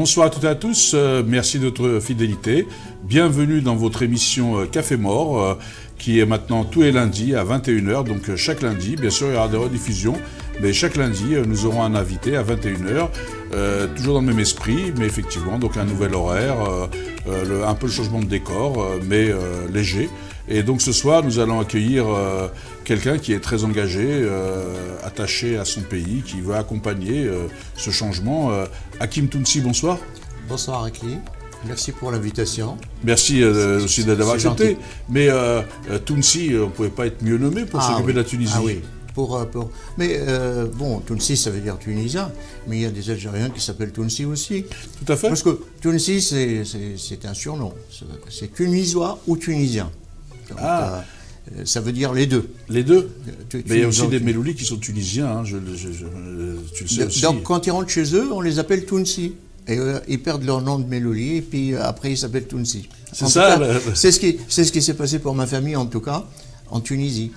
Bonsoir à toutes et à tous, merci de votre fidélité. Bienvenue dans votre émission Café Mort, qui est maintenant tous les lundis à 21h. Donc chaque lundi, bien sûr il y aura des rediffusions, mais chaque lundi nous aurons un invité à 21h, toujours dans le même esprit, mais effectivement donc un nouvel horaire, un peu le changement de décor, mais léger. Et donc ce soir, nous allons accueillir quelqu'un qui est très engagé, attaché à son pays, qui veut accompagner ce changement. Hakim Tounsi, bonsoir. Bonsoir Akli, merci pour l'invitation. Merci aussi d'avoir accepté. Mais Tounsi, on ne pouvait pas être mieux nommé pour s'occuper de la Tunisie. Ah oui. Mais bon, Tounsi, ça veut dire Tunisien, mais il y a des Algériens qui s'appellent Tounsi aussi. Tout à fait. Parce que Tounsi, c'est un surnom. C'est tunisois ou tunisien. Donc, ça veut dire les deux. Les deux. Mais il y a aussi des Meloulis qui sont tunisiens, hein, tu le sais aussi. Donc quand ils rentrent chez eux, on les appelle Tounsi. Et ils perdent leur nom de Melouli, et puis après ils s'appellent Tounsi. C'est ça. C'est ce qui s'est passé pour ma famille, en tout cas, en Tunisie.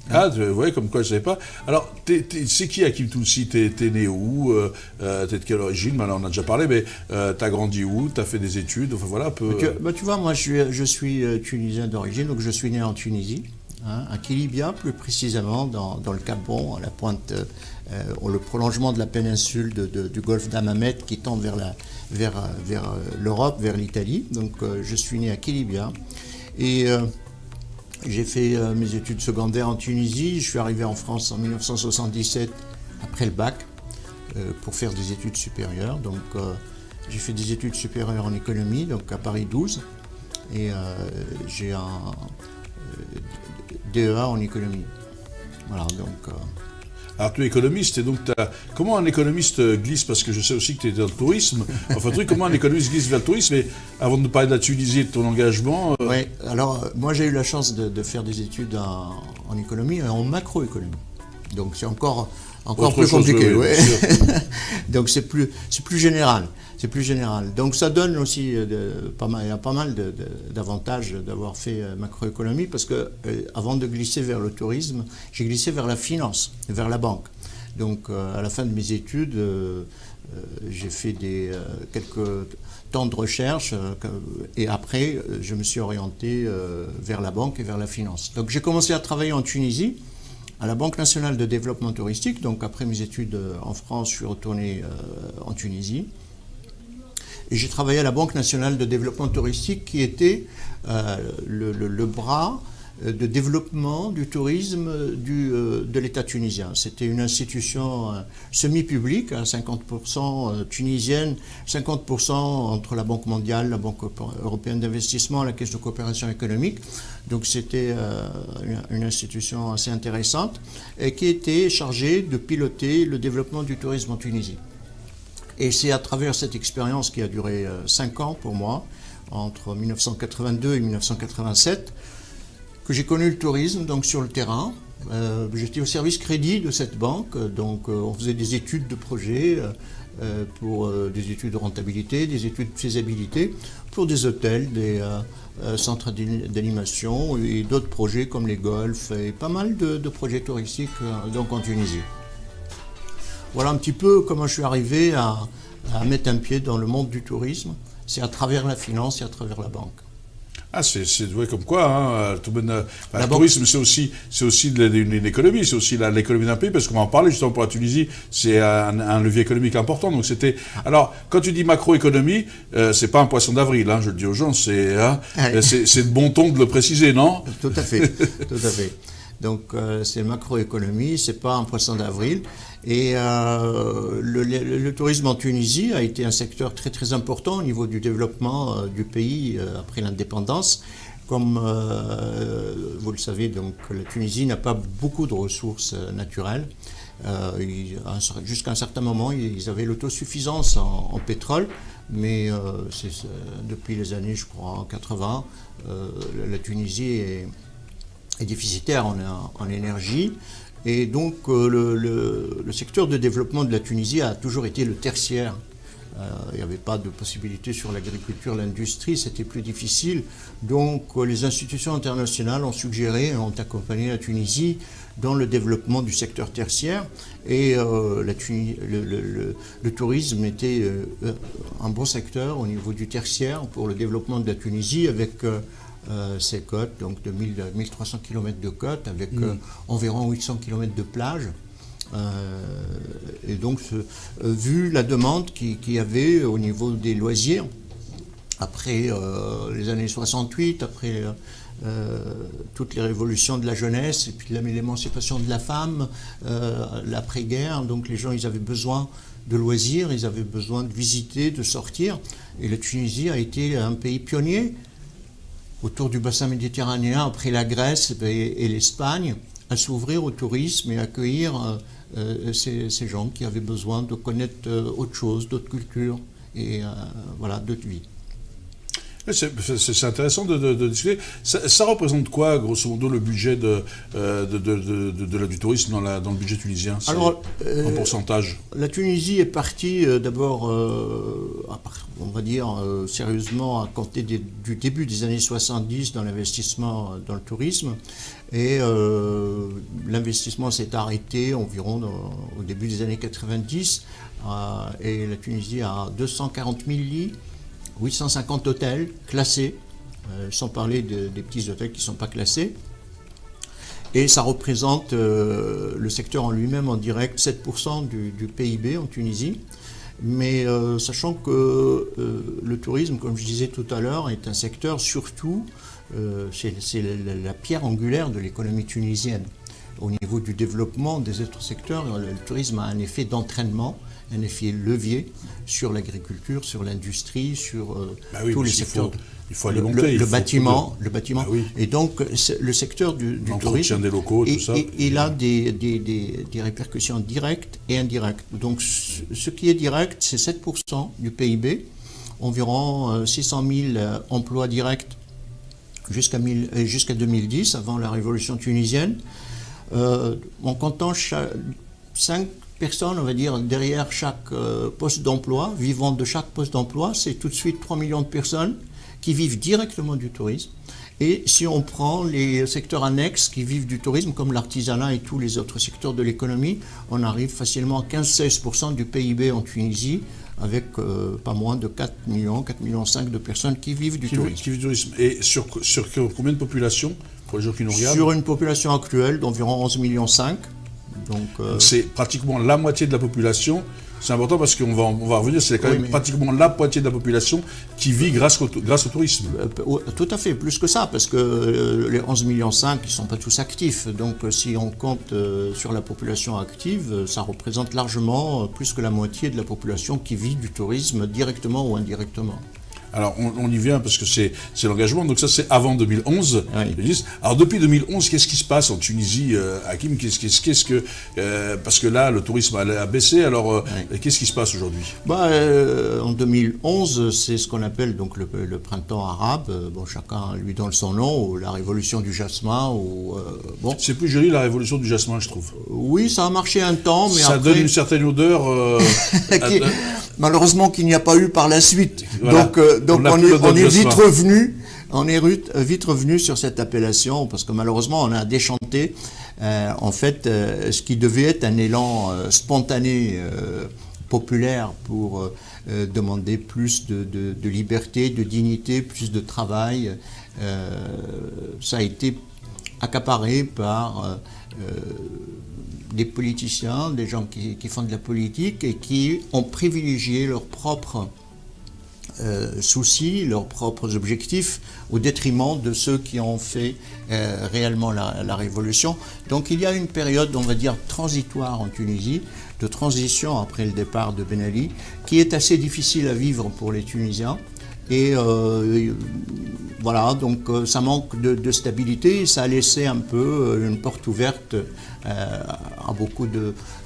Ah, vous voyez, comme quoi je ne savais pas. Alors, c'est qui Hakim Tounsi? T'es né où? T'es de quelle origine? Alors, on a déjà parlé, mais t'as grandi où? T'as fait des études? Enfin voilà un peu. Tu vois, moi je suis tunisien d'origine, donc je suis né en Tunisie, hein, à Kilibia, plus précisément dans le Cap Bon, à la pointe, le prolongement de la péninsule du golfe d'Hammamet qui tend vers l'Europe, vers l'Italie. Donc je suis né à Kilibia. Et j'ai fait mes études secondaires en Tunisie. Je suis arrivé en France en 1977 après le bac pour faire des études supérieures. Donc j'ai fait des études supérieures en économie, donc à Paris 12, et j'ai un DEA en économie. Voilà, donc. Alors tu es économiste, et donc comment un économiste glisse, parce que je sais aussi que tu es dans le tourisme, enfin comment un économiste glisse vers le tourisme, mais avant de nous parler de la Tunisie et de ton engagement... Oui, alors moi j'ai eu la chance de faire des études en économie et en macroéconomie, donc c'est encore plus compliqué, oui. Donc c'est plus général. C'est plus général. Donc ça donne aussi il y a pas mal d'avantages d'avoir fait macroéconomie, parce que avant de glisser vers le tourisme, j'ai glissé vers la finance, vers la banque. Donc à la fin de mes études, j'ai fait quelques temps de recherche et après je me suis orienté vers la banque et vers la finance. Donc j'ai commencé à travailler en Tunisie, à la Banque nationale de développement touristique. Donc après mes études en France, je suis retourné en Tunisie. Et j'ai travaillé à la Banque nationale de développement touristique, qui était le bras de développement du tourisme de l'État tunisien. C'était une institution semi-publique, à 50% tunisienne, 50% entre la Banque mondiale, la Banque européenne d'investissement, la Caisse de coopération économique. Donc c'était une institution assez intéressante et qui était chargée de piloter le développement du tourisme en Tunisie. Et c'est à travers cette expérience qui a duré 5 ans pour moi, entre 1982 et 1987, que j'ai connu le tourisme, donc sur le terrain. J'étais au service crédit de cette banque, donc on faisait des études de projet, pour des études de rentabilité, des études de faisabilité, pour des hôtels, des centres d'animation et d'autres projets comme les golfs et pas mal de projets touristiques donc en Tunisie. Voilà un petit peu comment je suis arrivé à mettre un pied dans le monde du tourisme. C'est à travers la finance et à travers la banque. Ah, c'est doué comme quoi, hein. Le tourisme, c'est aussi une économie, c'est aussi l'économie d'un pays, parce qu'on va en parler justement pour la Tunisie, c'est un levier économique important. Donc c'était. Alors, quand tu dis macroéconomie, c'est pas un poisson d'avril, hein, je le dis aux gens, c'est de bon ton de le préciser, non? Tout à fait, tout à fait. Donc c'est macroéconomie, c'est pas un poisson d'avril. Et le tourisme en Tunisie a été un secteur très très important au niveau du développement du pays après l'indépendance. Comme vous le savez, donc la Tunisie n'a pas beaucoup de ressources naturelles. Jusqu'à un certain moment, ils avaient l'autosuffisance en pétrole, mais depuis les années, je crois, en 80, la Tunisie est déficitaire en énergie. Et donc le secteur de développement de la Tunisie a toujours été le tertiaire. Il n'y avait pas de possibilité sur l'agriculture, l'industrie, c'était plus difficile. Donc les institutions internationales ont suggéré, ont accompagné la Tunisie dans le développement du secteur tertiaire. Et le tourisme était un bon secteur au niveau du tertiaire pour le développement de la Tunisie avec ses côtes, donc de 1300 km de côtes, avec environ 800 km de plage. Et donc, vu la demande qu'il y avait au niveau des loisirs, après les années 68, après toutes les révolutions de la jeunesse, et puis l'émancipation de la femme, l'après-guerre, donc les gens, ils avaient besoin de loisirs, ils avaient besoin de visiter, de sortir. Et la Tunisie a été un pays pionnier autour du bassin méditerranéen, après la Grèce et l'Espagne, à s'ouvrir au tourisme et accueillir ces gens qui avaient besoin de connaître autre chose, d'autres cultures et voilà, d'autres vies. C'est intéressant de discuter. Ça représente quoi, grosso modo, le budget du tourisme dans le budget tunisien? Alors, en pourcentage? La Tunisie est partie d'abord, on va dire, sérieusement à compter du début des années 70 dans l'investissement dans le tourisme. Et l'investissement s'est arrêté environ au début des années 90. Et la Tunisie a 240 000 lits. 850 hôtels classés, sans parler des petits hôtels qui ne sont pas classés. Et ça représente le secteur en lui-même en direct 7% du PIB en Tunisie. Mais sachant que le tourisme, comme je disais tout à l'heure, est un secteur surtout, c'est la pierre angulaire de l'économie tunisienne. Au niveau du développement des autres secteurs, le tourisme a un effet d'entraînement, un effet levier sur l'agriculture, sur l'industrie, sur tous les secteurs. Il faut alimenter. Le bâtiment. Ah oui. Et donc, le secteur du tourisme, des locaux, tout ça. Il a des répercussions directes et indirectes. Donc, ce qui est direct, c'est 7% du PIB, environ 600 000 emplois directs jusqu'à 2010, avant la révolution tunisienne. En comptant 5 personnes, on va dire, derrière chaque poste d'emploi, vivant de chaque poste d'emploi, c'est tout de suite 3 millions de personnes qui vivent directement du tourisme. Et si on prend les secteurs annexes qui vivent du tourisme, comme l'artisanat et tous les autres secteurs de l'économie, on arrive facilement à 15-16% du PIB en Tunisie, avec pas moins de 4 millions, 4,5 millions de personnes qui vivent du tourisme. Et sur combien de population, pour les gens qui nous regardent? Sur une population actuelle d'environ 11,5 millions. Donc, c'est pratiquement la moitié de la population. C'est important parce qu'on va revenir, c'est quand même pratiquement la moitié de la population qui vit grâce au tourisme. Tout à fait, plus que ça, parce que les 11,5 millions, ils ne sont pas tous actifs. Donc si on compte sur la population active, ça représente largement plus que la moitié de la population qui vit du tourisme directement ou indirectement. Alors, on y vient parce que c'est l'engagement. Donc ça, c'est avant 2011. Oui. Alors, depuis 2011, qu'est-ce qui se passe en Tunisie, Hakim? Parce que là, le tourisme a baissé. Alors, qu'est-ce qui se passe aujourd'hui? En 2011, c'est ce qu'on appelle donc le printemps arabe. Chacun lui donne son nom, ou la révolution du jasmin. C'est plus joli, la révolution du jasmin, je trouve. Oui, ça a marché un temps, mais ça donne une certaine odeur. Malheureusement, qu'il n'y a pas eu par la suite. Voilà. Donc on est vite revenu sur cette appellation, parce que malheureusement on a déchanté ce qui devait être un élan spontané populaire pour demander plus de liberté, de dignité, plus de travail. Ça a été accaparé par des politiciens, des gens qui font de la politique et qui ont privilégié leurs propres soucis, leurs propres objectifs au détriment de ceux qui ont fait réellement la révolution. Donc il y a une période, on va dire, transitoire en Tunisie, de transition après le départ de Ben Ali, qui est assez difficile à vivre pour les Tunisiens. Et voilà, donc ça manque de stabilité et ça a laissé un peu une porte ouverte à beaucoup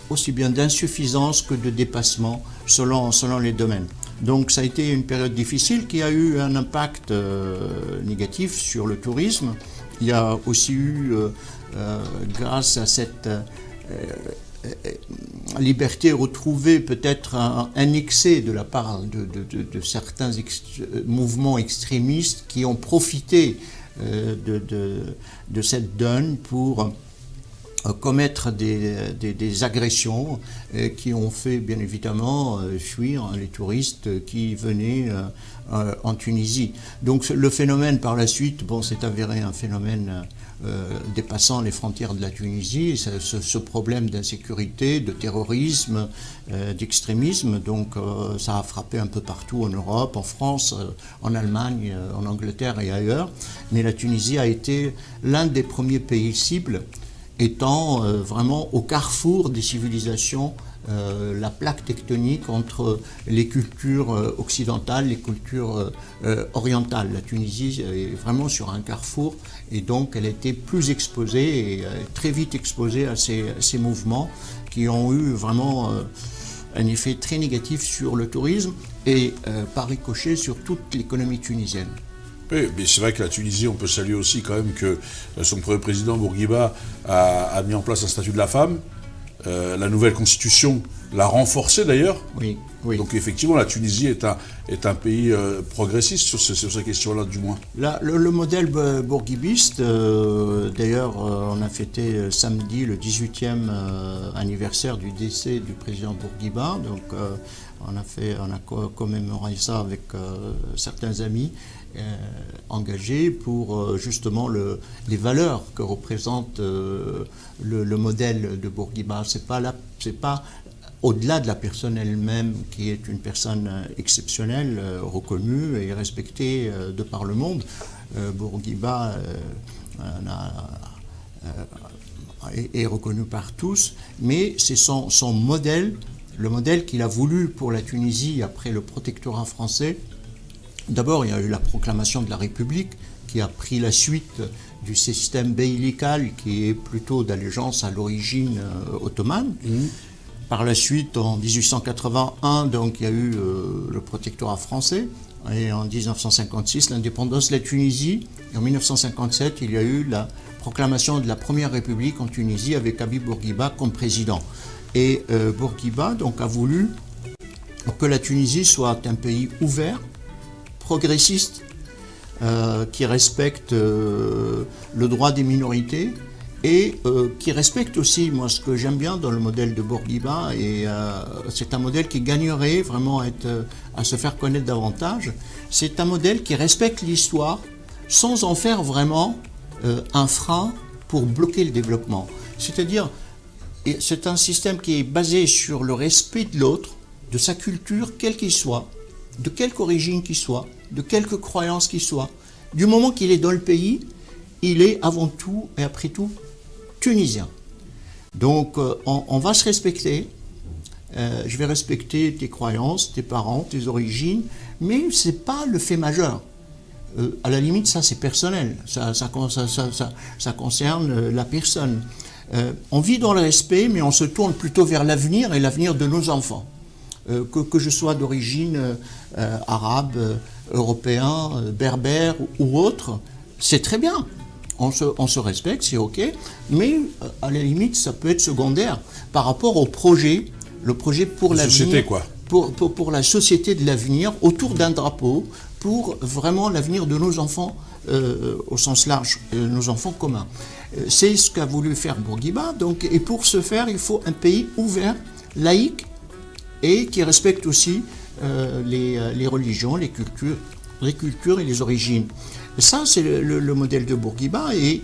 aussi bien d'insuffisance que de dépassement selon les domaines. Donc ça a été une période difficile qui a eu un impact négatif sur le tourisme. Il y a aussi eu, grâce à cette liberté retrouvée, peut-être un excès de la part de certains mouvements extrémistes qui ont profité de cette donne pour commettre des agressions qui ont fait bien évidemment fuir les touristes qui venaient en Tunisie. Donc le phénomène par la suite, s'est avéré un phénomène dépassant les frontières de la Tunisie, ce problème d'insécurité, de terrorisme, d'extrémisme, donc ça a frappé un peu partout en Europe, en France, en Allemagne, en Angleterre et ailleurs, mais la Tunisie a été l'un des premiers pays cibles, étant vraiment au carrefour des civilisations, la plaque tectonique entre les cultures occidentales, les cultures orientales. La Tunisie est vraiment sur un carrefour et donc elle a été plus exposée et très vite exposée à ces mouvements qui ont eu vraiment un effet très négatif sur le tourisme et par ricochet sur toute l'économie tunisienne. Oui, mais c'est vrai que la Tunisie, on peut saluer aussi quand même que son premier président, Bourguiba, a mis en place un statut de la femme. La nouvelle constitution l'a renforcé d'ailleurs. Oui. Donc effectivement, la Tunisie est un pays progressiste sur ces questions-là, du moins. Là, le modèle bourguibiste, d'ailleurs, on a fêté samedi le 18e anniversaire du décès du président Bourguiba. Donc on a commémoré ça avec certains amis engagés pour justement les valeurs que représente le modèle de Bourguiba. C'est pas au-delà de la personne elle-même, qui est une personne exceptionnelle, reconnue et respectée de par le monde. Bourguiba est reconnu par tous, mais c'est son modèle, le modèle qu'il a voulu pour la Tunisie après le protectorat français. D'abord, il y a eu la proclamation de la République qui a pris la suite du système beylical qui est plutôt d'allégeance à l'origine ottomane. Par la suite, en 1881, donc, il y a eu le protectorat français, et en 1956, l'indépendance de la Tunisie. Et en 1957, il y a eu la proclamation de la première République en Tunisie avec Habib Bourguiba comme président. Et Bourguiba donc, a voulu que la Tunisie soit un pays ouvert, progressiste, qui respecte le droit des minorités, et qui respecte aussi, moi ce que j'aime bien dans le modèle de Bourguiba, et c'est un modèle qui gagnerait vraiment à se faire connaître davantage, c'est un modèle qui respecte l'histoire sans en faire vraiment un frein pour bloquer le développement. C'est-à-dire, c'est un système qui est basé sur le respect de l'autre, de sa culture, quel qu'il soit, de quelque origine qu'il soit, de quelque croyance qu'il soit. Du moment qu'il est dans le pays, il est avant tout et après tout tunisien. Donc on va se respecter, je vais respecter tes croyances, tes parents, tes origines, mais ce n'est pas le fait majeur. À la limite, ça c'est personnel, ça concerne la personne. On vit dans le respect, mais on se tourne plutôt vers l'avenir et l'avenir de nos enfants. Que je sois d'origine arabe, européen, berbère ou autre, c'est très bien. On se respecte, c'est ok, mais à la limite, ça peut être secondaire par rapport au projet, le projet pour l'avenir, pour la société de l'avenir, autour d'un drapeau, pour vraiment l'avenir de nos enfants au sens large, nos enfants communs. C'est ce qu'a voulu faire Bourguiba, donc, et pour ce faire, il faut un pays ouvert, laïque, et qui respecte aussi les religions, les cultures et les origines. Et ça, c'est le modèle de Bourguiba, et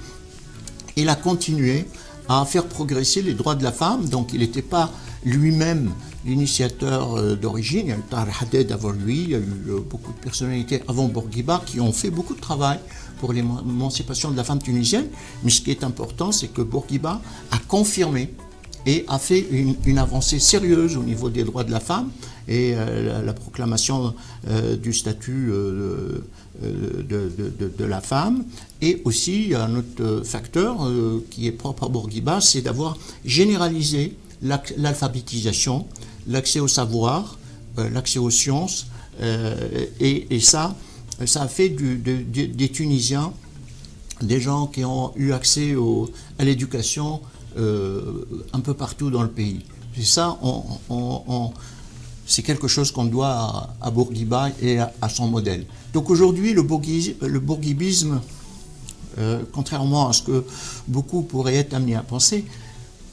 il a continué à faire progresser les droits de la femme. Donc il n'était pas lui-même l'initiateur d'origine, il y a eu Tahar Hadid avant lui, il y a eu beaucoup de personnalités avant Bourguiba qui ont fait beaucoup de travail pour l'émancipation de la femme tunisienne, mais ce qui est important, c'est que Bourguiba a confirmé et a fait une avancée sérieuse au niveau des droits de la femme, et la proclamation du statut de la femme. Et aussi un autre facteur qui est propre à Bourguiba, c'est d'avoir généralisé l'alphabétisation, l'accès au savoir, l'accès aux sciences, et ça a fait des Tunisiens des gens qui ont eu accès à l'éducation un peu partout dans le pays. Et ça, c'est quelque chose qu'on doit à Bourguiba et à son modèle. Donc aujourd'hui, le bourguibisme, contrairement à ce que beaucoup pourraient être amenés à penser,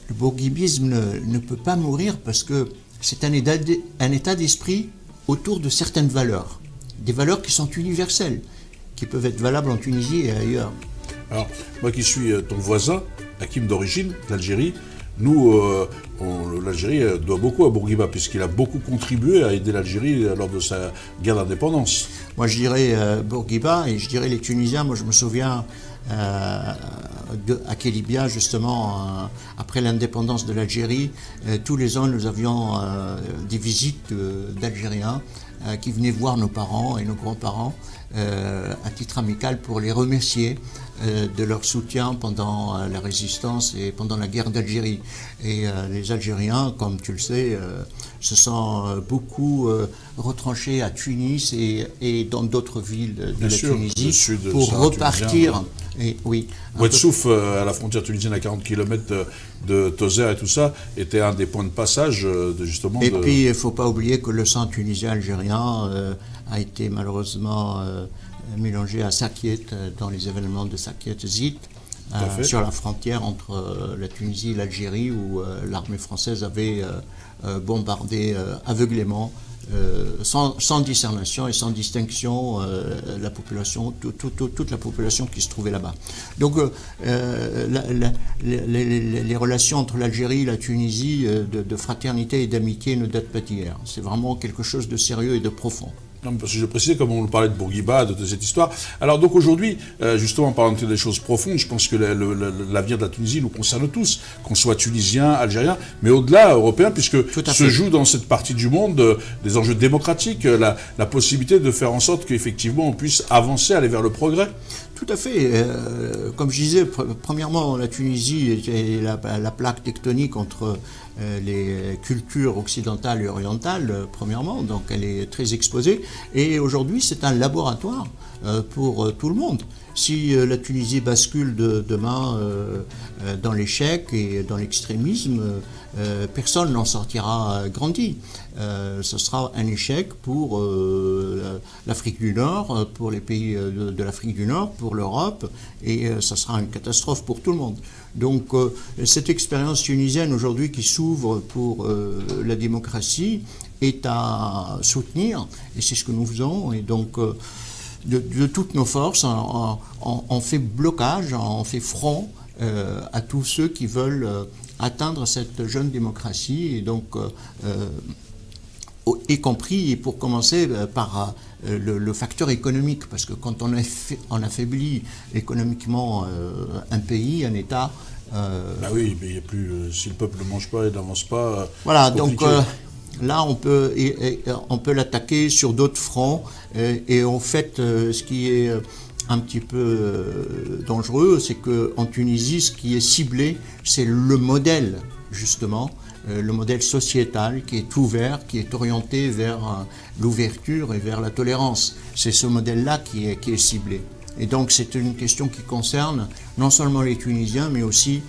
le bourguibisme ne peut pas mourir parce que c'est un état d'esprit autour de certaines valeurs. Des valeurs qui sont universelles, qui peuvent être valables en Tunisie et ailleurs. Alors, moi qui suis ton voisin, Hakim d'origine, d'Algérie, nous, l'Algérie doit beaucoup à Bourguiba, puisqu'il a beaucoup contribué à aider l'Algérie lors de sa guerre d'indépendance. Moi, je dirais Bourguiba et je dirais les Tunisiens. Moi, je me souviens à Kélibia, justement, après l'indépendance de l'Algérie, tous les ans, nous avions des visites d'Algériens qui venaient voir nos parents et nos grands-parents à titre amical pour les remercier de leur soutien pendant la résistance et pendant la guerre d'Algérie. Et les Algériens, comme tu le sais, se sont beaucoup retranchés à Tunis et dans d'autres villes de la Tunisie pour repartir. Et, oui, Ouedsouf, à la frontière tunisienne à 40 km de Tozeur et tout ça, était un des points de passage justement. Et puis, il ne faut pas oublier que le sang tunisien-algérien a été malheureusement mélangé à Sakiet dans les événements de Sakiet-Zit, sur la frontière entre la Tunisie et l'Algérie, où l'armée française avait bombardé aveuglément, sans discernation et sans distinction, la population, toute la population qui se trouvait là-bas. Donc les relations entre l'Algérie et la Tunisie de fraternité et d'amitié ne datent pas d'hier. C'est vraiment quelque chose de sérieux et de profond. Non, parce que je précisais, comme on parlait de Bourguiba, de cette histoire. Alors donc aujourd'hui, justement, en parlant des choses profondes, je pense que l'avenir de la Tunisie nous concerne tous, qu'on soit tunisien, algérien, mais au-delà européen, puisque se joue dans cette partie du monde des enjeux démocratiques, la possibilité de faire en sorte qu'effectivement on puisse avancer, aller vers le progrès. Tout à fait. Comme je disais, premièrement, la Tunisie est la plaque tectonique entre les cultures occidentales et orientales, premièrement, donc elle est très exposée. Et aujourd'hui, c'est un laboratoire pour tout le monde. Si la Tunisie bascule demain dans l'échec et dans l'extrémisme, personne n'en sortira grandi. Ce sera un échec pour l'Afrique du Nord, pour les pays de l'Afrique du Nord, pour l'Europe, et ce sera une catastrophe pour tout le monde. Donc cette expérience tunisienne aujourd'hui qui s'ouvre pour la démocratie est à soutenir, et c'est ce que nous faisons. Et donc de toutes nos forces, on fait blocage, on fait front à tous ceux qui veulent atteindre cette jeune démocratie, et donc y compris, et pour commencer, par le facteur économique, parce que quand on affaiblit économiquement un pays, un État... Bah oui, mais il y a plus, si le peuple ne mange pas et n'avance pas... Voilà, donc là, on peut l'attaquer sur d'autres fronts, et en fait, ce qui est un petit peu dangereux, c'est qu'en Tunisie, ce qui est ciblé, c'est le modèle, justement, le modèle sociétal qui est ouvert, qui est orienté vers l'ouverture et vers la tolérance. C'est ce modèle-là qui est ciblé. Et donc c'est une question qui concerne non seulement les Tunisiens, mais aussi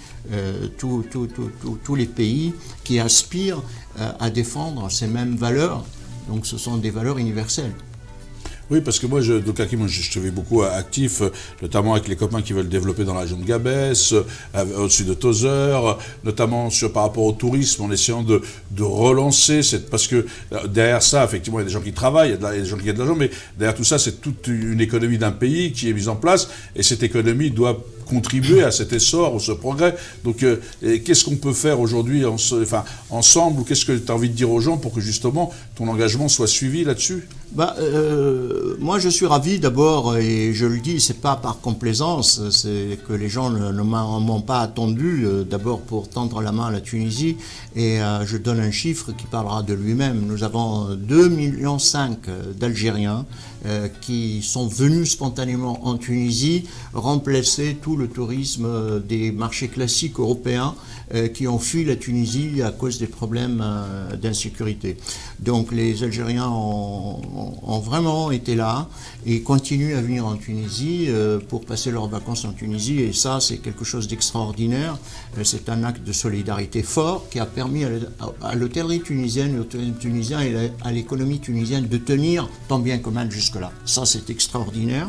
tous les pays qui aspirent à défendre ces mêmes valeurs. Donc ce sont des valeurs universelles. Oui, parce que moi, je te vais beaucoup actif, notamment avec les copains qui veulent développer dans la région de Gabès, au-dessus de Tozeur, notamment par rapport au tourisme, en essayant de relancer parce que derrière ça, effectivement, il y a des gens qui travaillent, il y a des gens qui gagnent de l'argent, mais derrière tout ça, c'est toute une économie d'un pays qui est mise en place, et cette économie doit contribuer à cet essor, à ce progrès. Donc, qu'est-ce qu'on peut faire aujourd'hui, ensemble, ou qu'est-ce que tu as envie de dire aux gens pour que justement ton engagement soit suivi là-dessus ? Moi, je suis ravi d'abord, et je le dis, c'est pas par complaisance, c'est que les gens ne m'ont pas attendu d'abord pour tendre la main à la Tunisie, et je donne un chiffre qui parlera de lui-même. Nous avons 2,5 millions d'Algériens qui sont venus spontanément en Tunisie remplacer tout le tourisme des marchés classiques européens qui ont fui la Tunisie à cause des problèmes d'insécurité. Donc les Algériens ont ont vraiment été là et continuent à venir en Tunisie pour passer leurs vacances en Tunisie. Et ça, c'est quelque chose d'extraordinaire. C'est un acte de solidarité fort qui a permis à l'hôtellerie tunisienne, au tourisme tunisien et à l'économie tunisienne de tenir tant bien que mal jusque-là. Ça, c'est extraordinaire.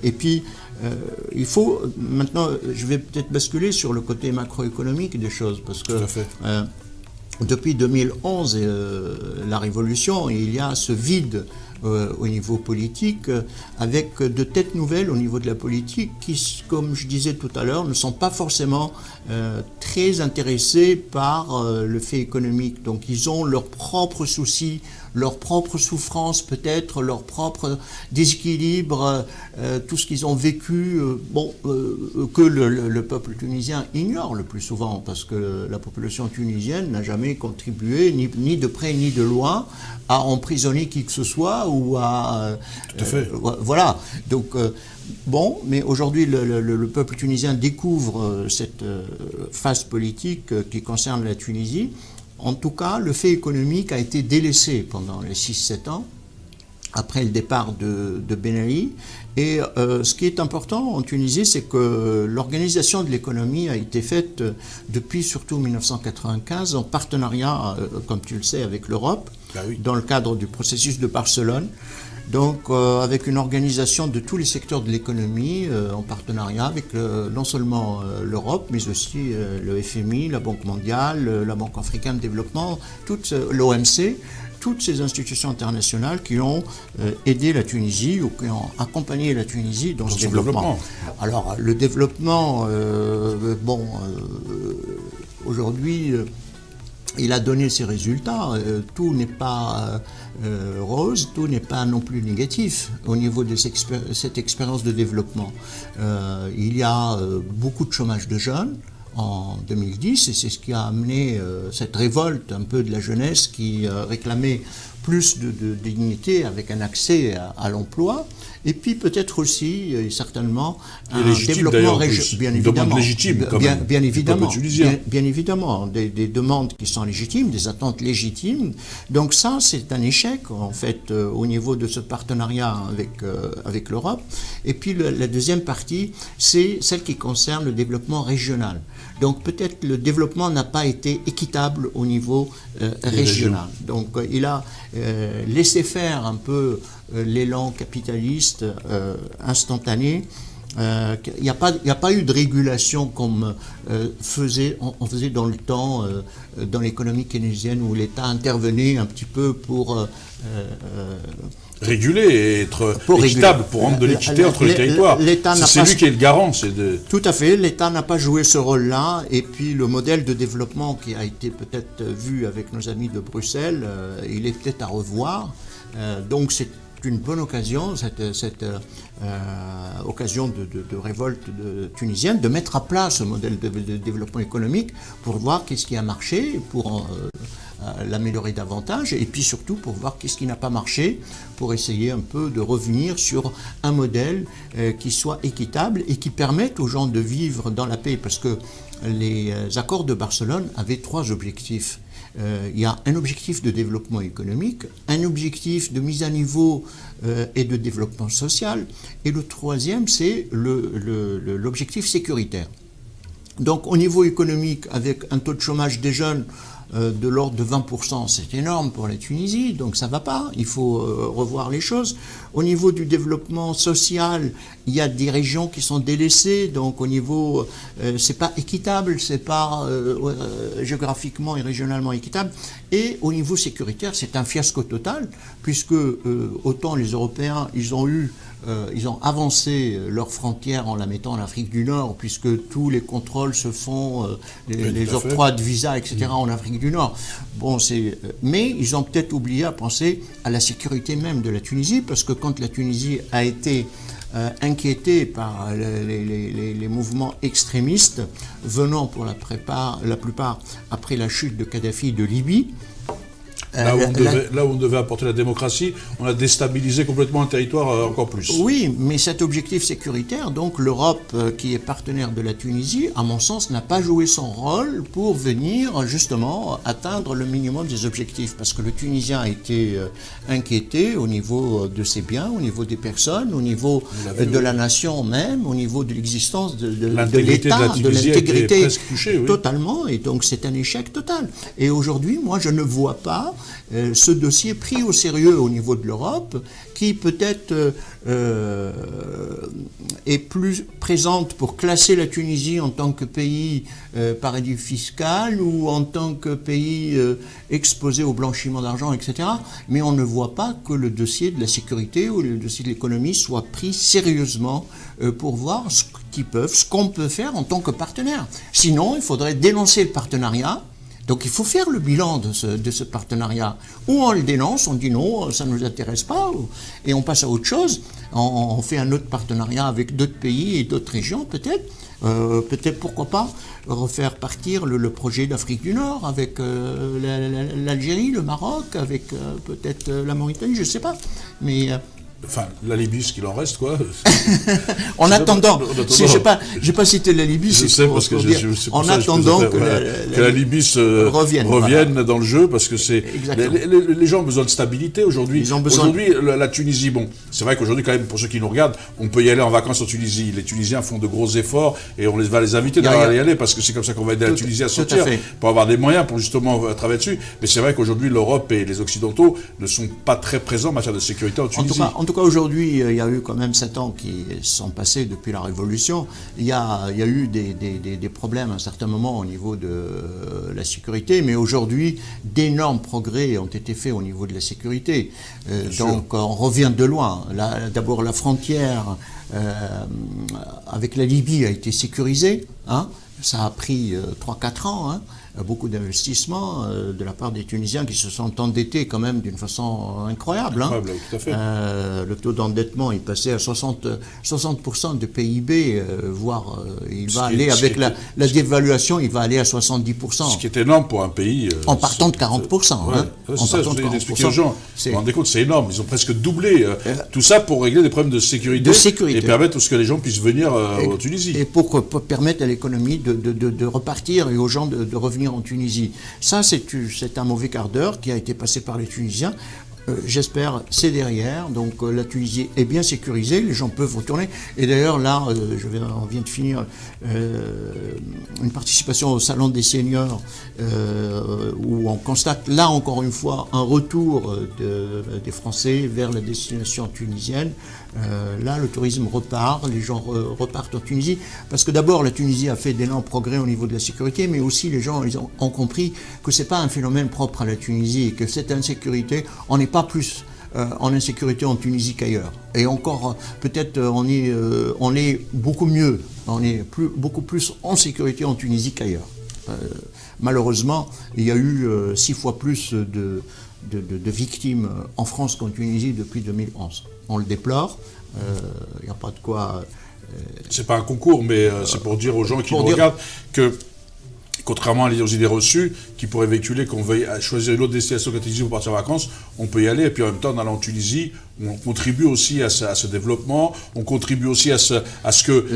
Et puis, il faut maintenant, je vais peut-être basculer sur le côté macroéconomique des choses, parce que depuis 2011, la révolution, il y a ce vide au niveau politique, avec de têtes nouvelles au niveau de la politique qui, comme je disais tout à l'heure, ne sont pas forcément très intéressés par le fait économique. Donc ils ont leurs propres soucis, leurs propres souffrances peut-être, leurs propres déséquilibres, tout ce qu'ils ont vécu, que le peuple tunisien ignore le plus souvent, parce que la population tunisienne n'a jamais contribué, ni de près ni de loin, à emprisonner qui que ce soit ou à... Tout à fait. Voilà. Donc, mais aujourd'hui, le peuple tunisien découvre cette phase politique qui concerne la Tunisie. En tout cas, le fait économique a été délaissé pendant les 6-7 ans, après le départ de Ben Ali. Et ce qui est important en Tunisie, c'est que l'organisation de l'économie a été faite depuis surtout 1995 en partenariat, comme tu le sais, avec l'Europe, dans le cadre du processus de Barcelone. Donc avec une organisation de tous les secteurs de l'économie en partenariat avec non seulement l'Europe, mais aussi le FMI, la Banque mondiale, la Banque africaine de développement, l'OMC, toutes ces institutions internationales qui ont aidé la Tunisie ou qui ont accompagné la Tunisie dans ce développement. Alors le développement, aujourd'hui, il a donné ses résultats. Tout n'est pas rose, tout n'est pas non plus négatif au niveau de cette expérience de développement. Il y a beaucoup de chômage de jeunes en 2010 et c'est ce qui a amené cette révolte un peu de la jeunesse qui réclamait plus de dignité avec un accès à l'emploi. Et puis peut-être aussi, certainement, un développement régional. Demande légitime, quand même. Bien évidemment, des demandes qui sont légitimes, des attentes légitimes. Donc ça, c'est un échec, en fait, au niveau de ce partenariat avec l'Europe. Et puis la deuxième partie, c'est celle qui concerne le développement régional. Donc peut-être le développement n'a pas été équitable au niveau régional. Donc il a laissé faire un peu l'élan capitaliste instantané. Il n'y a pas eu de régulation comme on faisait dans le temps dans l'économie keynésienne où l'État intervenait un petit peu pour réguler et être équitable, pour rendre de l'équité entre les territoires. C'est lui qui est le garant. Tout à fait, l'État n'a pas joué ce rôle-là, et puis le modèle de développement qui a été peut-être vu avec nos amis de Bruxelles, il est peut-être à revoir. Donc c'est une bonne occasion, cette occasion de révolte tunisienne, de mettre à plat ce modèle de développement économique pour voir qu'est-ce qui a marché, pour l'améliorer davantage, et puis surtout pour voir qu'est-ce qui n'a pas marché, pour essayer un peu de revenir sur un modèle qui soit équitable et qui permette aux gens de vivre dans la paix, parce que les accords de Barcelone avaient 3 objectifs. Il y a un objectif de développement économique, un objectif de mise à niveau et de développement social, et le troisième, c'est l'objectif sécuritaire. Donc au niveau économique, avec un taux de chômage des jeunes de l'ordre de 20%, c'est énorme pour la Tunisie, donc ça ne va pas, il faut revoir les choses. Au niveau du développement social, il y a des régions qui sont délaissées, donc au niveau, c'est pas équitable, c'est pas géographiquement et régionalement équitable. Et au niveau sécuritaire, c'est un fiasco total, puisque autant les Européens, ils ont avancé leurs frontières en la mettant en Afrique du Nord, puisque tous les contrôles se font, les octrois de visa, etc. en Afrique du Nord. Bon, mais ils ont peut-être oublié à penser à la sécurité même de la Tunisie, parce que quand la Tunisie a été inquiétée par les mouvements extrémistes venant pour la plupart après la chute de Kadhafi de Libye, Là où on devait apporter la démocratie, on a déstabilisé complètement un territoire encore plus. Oui, mais cet objectif sécuritaire, donc l'Europe qui est partenaire de la Tunisie, à mon sens, n'a pas joué son rôle pour venir justement atteindre le minimum des objectifs. Parce que le Tunisien a été inquiété au niveau de ses biens, au niveau des personnes, au niveau de la nation même, au niveau de l'existence de l'État, de l'intégrité presque touchée, oui. Totalement. Et donc c'est un échec total. Et aujourd'hui, moi, je ne vois pas ce dossier pris au sérieux au niveau de l'Europe, qui peut-être est plus présente pour classer la Tunisie en tant que pays paradis fiscal ou en tant que pays exposé au blanchiment d'argent, etc. Mais on ne voit pas que le dossier de la sécurité ou le dossier de l'économie soit pris sérieusement pour voir ce qu'on peut faire en tant que partenaire. Sinon, il faudrait dénoncer le partenariat. Donc il faut faire le bilan de ce partenariat. Ou on le dénonce, on dit non, ça ne nous intéresse pas, et on passe à autre chose. On fait un autre partenariat avec d'autres pays et d'autres régions peut-être. Peut-être pourquoi pas refaire partir le projet d'Afrique du Nord avec l'Algérie, le Maroc, avec peut-être la Mauritanie, je ne sais pas. Mais... Enfin, la Libye, ce qu'il en reste, quoi. En attendant, je n'ai pas cité la Libye, je sais parce que en attendant que la Libye revienne dans le jeu, parce que les gens ont besoin de stabilité aujourd'hui. Aujourd'hui, la Tunisie, bon, c'est vrai qu'aujourd'hui, quand même, pour ceux qui nous regardent, on peut y aller en vacances en Tunisie. Les Tunisiens font de gros efforts et on va les inviter à y aller, parce que c'est comme ça qu'on va aider la Tunisie à sortir, pour avoir des moyens pour justement travailler dessus. Mais c'est vrai qu'aujourd'hui, l'Europe et les Occidentaux ne sont pas très présents en matière de sécurité en Tunisie. En tout cas, aujourd'hui, il y a eu quand même 7 ans qui sont passés depuis la Révolution. Il y a eu des problèmes à un certain moment au niveau de la sécurité, mais aujourd'hui, d'énormes progrès ont été faits au niveau de la sécurité. Donc, on revient de loin. D'abord, la frontière avec la Libye a été sécurisée. Ça a pris 3-4 ans. Beaucoup d'investissements de la part des Tunisiens qui se sont endettés quand même d'une façon incroyable. Incroyable, tout à fait. Le taux d'endettement est passé à 60% de PIB, voire il va aller avec la dévaluation, il va aller à 70%. Ce qui est énorme pour un pays. En partant de 40%. C'est ça, je voulais expliquer aux gens. Vous vous rendez compte, c'est énorme. Ils ont presque doublé tout ça pour régler des problèmes de sécurité. Et permettre à ce que les gens puissent venir en Tunisie. Et pour permettre à l'économie de repartir et aux gens de revenir en Tunisie. Ça, c'est un mauvais quart d'heure qui a été passé par les Tunisiens. J'espère, c'est derrière. Donc la Tunisie est bien sécurisée, les gens peuvent retourner. Et d'ailleurs, là, on vient de finir une participation au Salon des seniors où on constate, là encore une fois, un retour des Français vers la destination tunisienne. Là, le tourisme repart, les gens repartent en Tunisie, parce que d'abord, la Tunisie a fait d'énormes progrès au niveau de la sécurité, mais aussi les gens ont compris que ce n'est pas un phénomène propre à la Tunisie, et que cette insécurité, on n'est pas plus en insécurité en Tunisie qu'ailleurs. Et encore, peut-être, on est beaucoup mieux, on est beaucoup plus en sécurité en Tunisie qu'ailleurs. Malheureusement, il y a eu 6 fois plus de victimes en France qu'en Tunisie depuis 2011. On le déplore, il n'y a pas de quoi... C'est pas un concours, mais c'est pour dire aux gens qui nous regardent que, contrairement aux idées reçues, qui pourraient véhiculer qu'on veuille choisir une autre destination qu'en Tunisie pour partir en vacances, on peut y aller, et puis en même temps, en allant en Tunisie, on contribue aussi à ce développement, on contribue aussi à ce que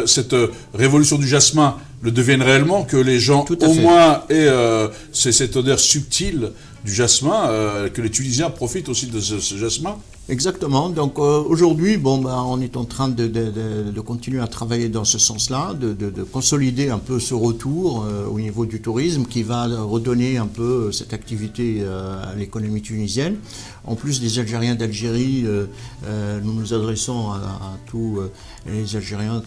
cette révolution du jasmin le devienne réellement, que les gens au moins aient cette odeur subtile du jasmin, que les Tunisiens profitent aussi de ce jasmin. Exactement. Donc aujourd'hui, on est en train de continuer à travailler dans ce sens-là, de consolider un peu ce retour au niveau du tourisme qui va redonner un peu cette activité à l'économie tunisienne. En plus des Algériens d'Algérie, nous nous adressons à tous les Algériens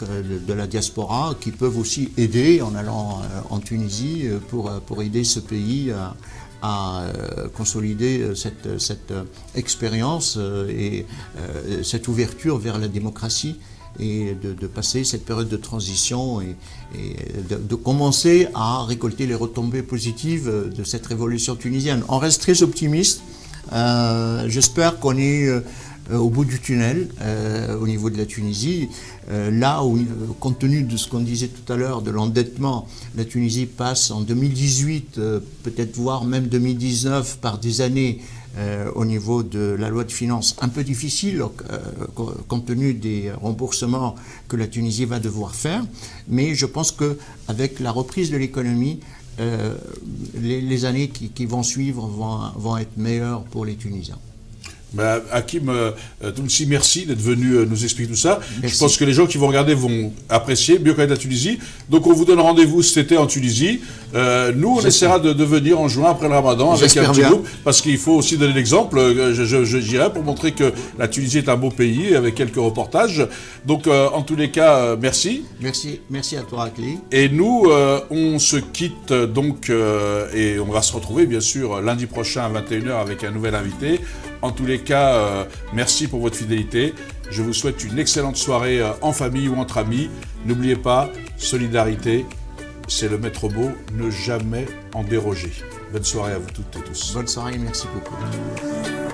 de la diaspora qui peuvent aussi aider en allant en Tunisie pour aider ce pays à consolider cette expérience et cette ouverture vers la démocratie et de passer cette période de transition et de commencer à récolter les retombées positives de cette révolution tunisienne. On reste très optimiste. J'espère qu'on est au bout du tunnel au niveau de la Tunisie. Là où, compte tenu de ce qu'on disait tout à l'heure, de l'endettement, la Tunisie passe en 2018, peut-être voire même 2019, par des années au niveau de la loi de finances un peu difficile, compte tenu des remboursements que la Tunisie va devoir faire. Mais je pense qu'avec la reprise de l'économie, les années qui vont suivre vont être meilleures pour les Tunisiens. Hakim Tounsi, merci d'être venu nous expliquer tout ça. Merci. Je pense que les gens qui vont regarder vont apprécier, mieux connaître la Tunisie. Donc on vous donne rendez-vous cet été en Tunisie. Nous, on essaiera de venir en juin après le Ramadan avec un petit groupe, parce qu'il faut aussi donner l'exemple. Je dirais pour montrer que la Tunisie est un beau pays avec quelques reportages. Donc en tous les cas, merci. Merci à toi, Akli. Et nous, on se quitte donc et on va se retrouver bien sûr lundi prochain à 21h avec un nouvel invité. En tous les cas, merci pour votre fidélité. Je vous souhaite une excellente soirée en famille ou entre amis. N'oubliez pas, solidarité, c'est le maître mot, ne jamais en déroger. Bonne soirée à vous toutes et tous. Bonne soirée, merci beaucoup.